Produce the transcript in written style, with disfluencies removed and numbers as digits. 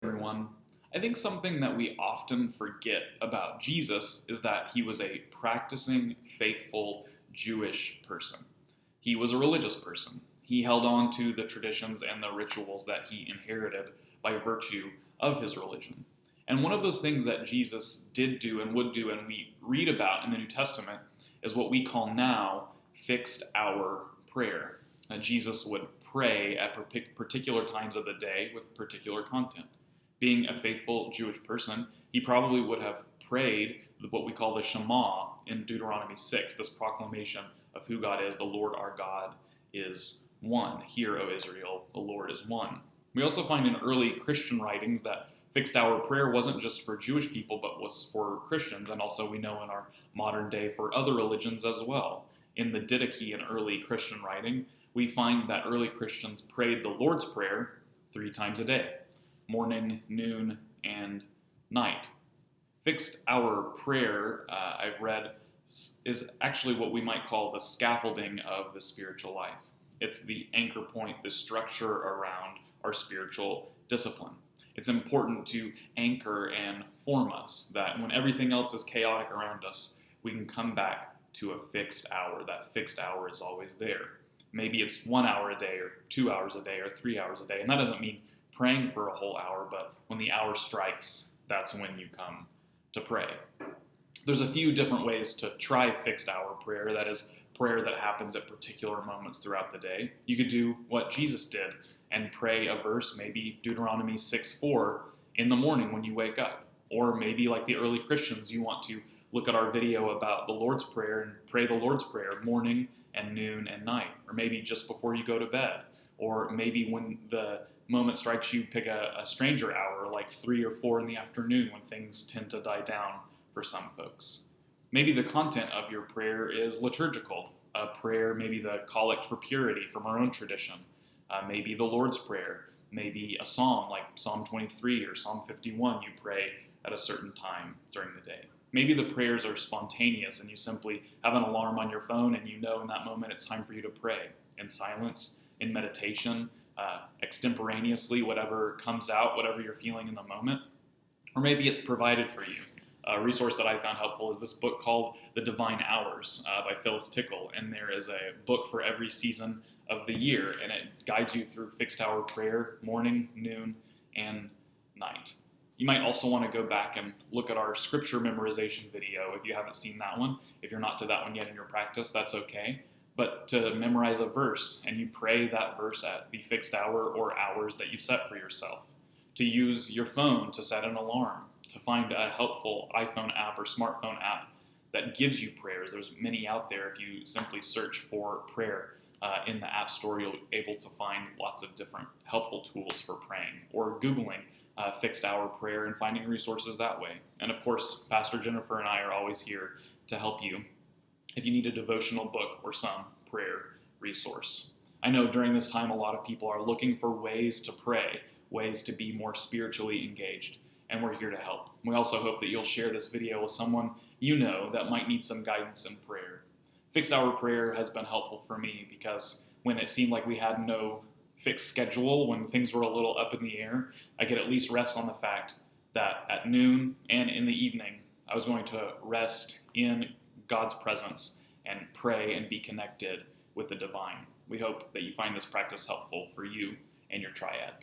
Everyone. I think something that we often forget about Jesus is that he was a practicing, faithful Jewish person. He was a religious person. He held on to the traditions and the rituals that he inherited by virtue of his religion. And one of those things that Jesus did do and would do, and we read about in the New Testament, is what we call now fixed hour prayer. Jesus would pray at particular times of the day with particular content. Being a faithful Jewish person, he probably would have prayed what we call the Shema in Deuteronomy 6, this proclamation of who God is. The Lord our God is one. Hear, O Israel, the Lord is one. We also find in early Christian writings that fixed hour prayer wasn't just for Jewish people, but was for Christians, and also we know in our modern day for other religions as well. In the Didache, in early Christian writing, we find that early Christians prayed the Lord's Prayer 3 times a day: morning, noon, and night. Fixed hour prayer, I've read, is actually what we might call the scaffolding of the spiritual life. It's the anchor point, the structure around our spiritual discipline. It's important to anchor and form us, that when everything else is chaotic around us, we can come back to a fixed hour. That fixed hour is always there. Maybe it's 1 hour a day, or 2 hours a day, or 3 hours a day, and that doesn't mean praying for a whole hour, but when the hour strikes, that's when you come to pray. There's a few different ways to try fixed hour prayer, that is, prayer that happens at particular moments throughout the day. You could do what Jesus did and pray a verse, maybe Deuteronomy 6:4, in the morning when you wake up. Or maybe like the early Christians, you want to look at our video about the Lord's Prayer and pray the Lord's Prayer morning and noon and night. Or maybe just before you go to bed. Or maybe when the moment strikes you, pick a stranger hour, like 3 or 4 in the afternoon, when things tend to die down for some folks. Maybe the content of your prayer is liturgical. A prayer, maybe the Collect for Purity from our own tradition. Maybe the Lord's Prayer. Maybe a psalm like Psalm 23 or Psalm 51 you pray at a certain time during the day. Maybe the prayers are spontaneous and you simply have an alarm on your phone and you know in that moment it's time for you to pray in silence, in meditation, extemporaneously, whatever comes out, whatever you're feeling in the moment. Or maybe it's provided for you. A resource that I found helpful is this book called The Divine Hours by Phyllis Tickle, and there is a book for every season of the year, and it guides you through fixed hour prayer, morning, noon, and night. You might also want to go back and look at our scripture memorization video if you haven't seen that one. If you're not to that one yet in your practice, that's okay. But to memorize a verse, and you pray that verse at the fixed hour or hours that you set for yourself. To use your phone to set an alarm. To find a helpful iPhone app or smartphone app that gives you prayers. There's many out there. If you simply search for prayer in the App Store, you'll be able to find lots of different helpful tools for praying. Or Googling fixed hour prayer and finding resources that way. And of course, Pastor Jennifer and I are always here to help you if you need a devotional book or some prayer resource. I know during this time a lot of people are looking for ways to pray, ways to be more spiritually engaged, and we're here to help. We also hope that you'll share this video with someone you know that might need some guidance in prayer. Fixed hour prayer has been helpful for me because when it seemed like we had no fixed schedule, when things were a little up in the air, I could at least rest on the fact that at noon and in the evening, I was going to rest in God's presence and pray and be connected with the divine. We hope that you find this practice helpful for you and your triad.